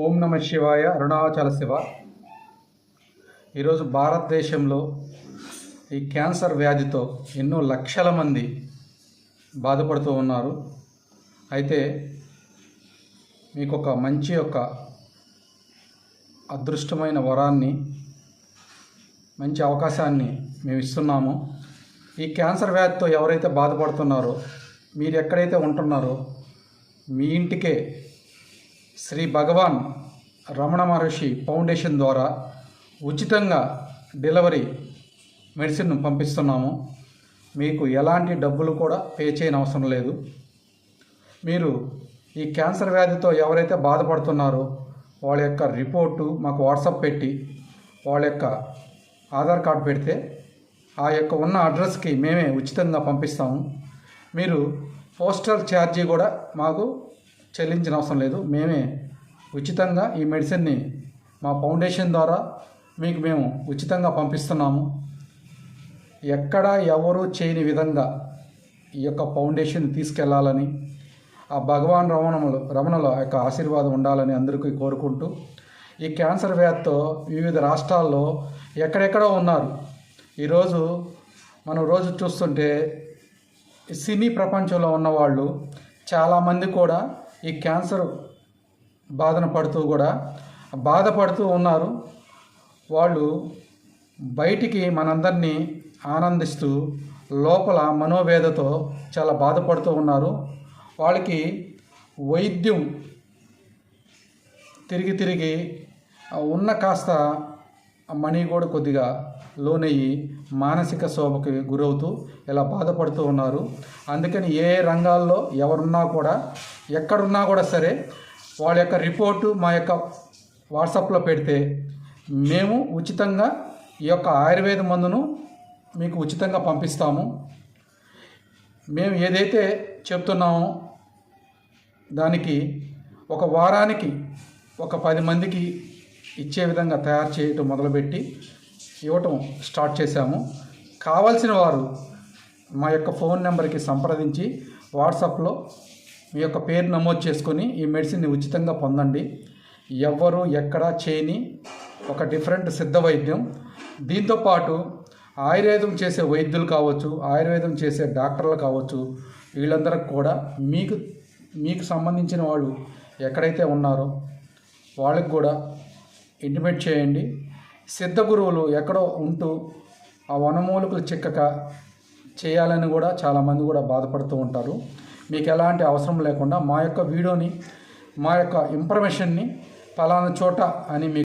ఓం నమ శివాయ. అరుణాచల శివ. ఈరోజు భారతదేశంలో ఈ క్యాన్సర్ వ్యాధితో ఎన్నో లక్షల మంది బాధపడుతూ ఉన్నారు. అయితే మీకు ఒక మంచి అదృష్టమైన వరాన్ని, మంచి అవకాశాన్ని మేము ఇస్తున్నాము. ఈ క్యాన్సర్ వ్యాధితో ఎవరైతే బాధపడుతున్నారో, మీరు ఎక్కడైతే ఉంటున్నారో మీ ఇంటికే శ్రీ భగవాన్ రమణ మహర్షి ఫౌండేషన్ ద్వారా ఉచితంగా డెలివరీ మెడిసిన్ను పంపిస్తున్నాము. మీకు ఎలాంటి డబ్బులు కూడా పే చేయని అవసరం లేదు. మీరు ఈ క్యాన్సర్ వ్యాధితో ఎవరైతే బాధపడుతున్నారో వాళ్ళ యొక్క రిపోర్టు మాకు వాట్సాప్ పెట్టి వాళ్ళ యొక్క ఆధార్ కార్డు పెడితే ఆ యొక్క ఉన్న అడ్రస్కి మేమే ఉచితంగా పంపిస్తాము. మీరు పోస్టల్ ఛార్జీ కూడా మాకు చెల్లించిన అవసరం లేదు. మేమే ఉచితంగా ఈ మెడిసిన్ని మా ఫౌండేషన్ ద్వారా మీకు మేము ఉచితంగా పంపిస్తున్నాము. ఎక్కడ ఎవరు చేయని విధంగా ఈ యొక్క ఫౌండేషన్ తీసుకెళ్లాలని, ఆ భగవాన్ రమణల యొక్క ఆశీర్వాదం ఉండాలని అందరికీ కోరుకుంటూ, ఈ క్యాన్సర్ వ్యాధితో వివిధ రాష్ట్రాల్లో ఎక్కడెక్కడో ఉన్నారు. ఈరోజు మనం రోజు చూస్తుంటే సినీ ప్రపంచంలో ఉన్నవాళ్ళు చాలామంది కూడా ఈ క్యాన్సర్ బాధపడుతూ ఉన్నారు. వాళ్ళు బయటికి మనందరినీ ఆనందిస్తూ లోపల మనోవేదతో చాలా బాధపడుతూ ఉన్నారు. వాళ్ళకి వైద్యం తిరిగి ఉన్న కాస్త మనీ కూడా కొద్దిగా లోనయ్యి మానసిక శోభకి గురవుతూ ఇలా బాధపడుతూ ఉన్నారు. అందుకని ఏ రంగాల్లో ఎవరున్నా కూడా, ఎక్కడున్నా కూడా సరే, వాళ్ళ యొక్క రిపోర్టు మా యొక్క వాట్సాప్లో పెడితే మేము ఉచితంగా ఈ యొక్క ఆయుర్వేద మందును మీకు ఉచితంగా పంపిస్తాము. మేము ఏదైతే చెప్తున్నామో దానికి ఒక వారానికి 10 మందికి ఇచ్చే విధంగా తయారు చేయటం మొదలుపెట్టి ఇవ్వటం స్టార్ట్ చేశాము. కావాల్సిన వారు మా యొక్క ఫోన్ నెంబర్కి సంప్రదించి వాట్సాప్లో మీ యొక్క పేరు నమోదు చేసుకొని ఈ మెడిసిన్ని ఉచితంగా పొందండి. ఎవ్వరు ఎక్కడా చేయని ఒక డిఫరెంట్ సిద్ధ వైద్యం. దీంతోపాటు ఆయుర్వేదం చేసే వైద్యులు కావచ్చు, ఆయుర్వేదం చేసే డాక్టర్లు కావచ్చు, వీళ్ళందరికి కూడా మీకు సంబంధించిన వాళ్ళు ఎక్కడైతే ఉన్నారో వాళ్ళకి కూడా ఇంటిమేట్ చేయండి. సిద్ధ గురువులు ఎక్కడో ఉంటూ ఆ వనమూలికలు చిక్కక చేయాలని కూడా చాలామంది కూడా బాధపడుతూ ఉంటారు. మీకు ఎలాంటి అవసరం లేకుండా మా యొక్క వీడియోని, మా యొక్క ఇన్ఫర్మేషన్ని ఫలానా చోట అని మీకు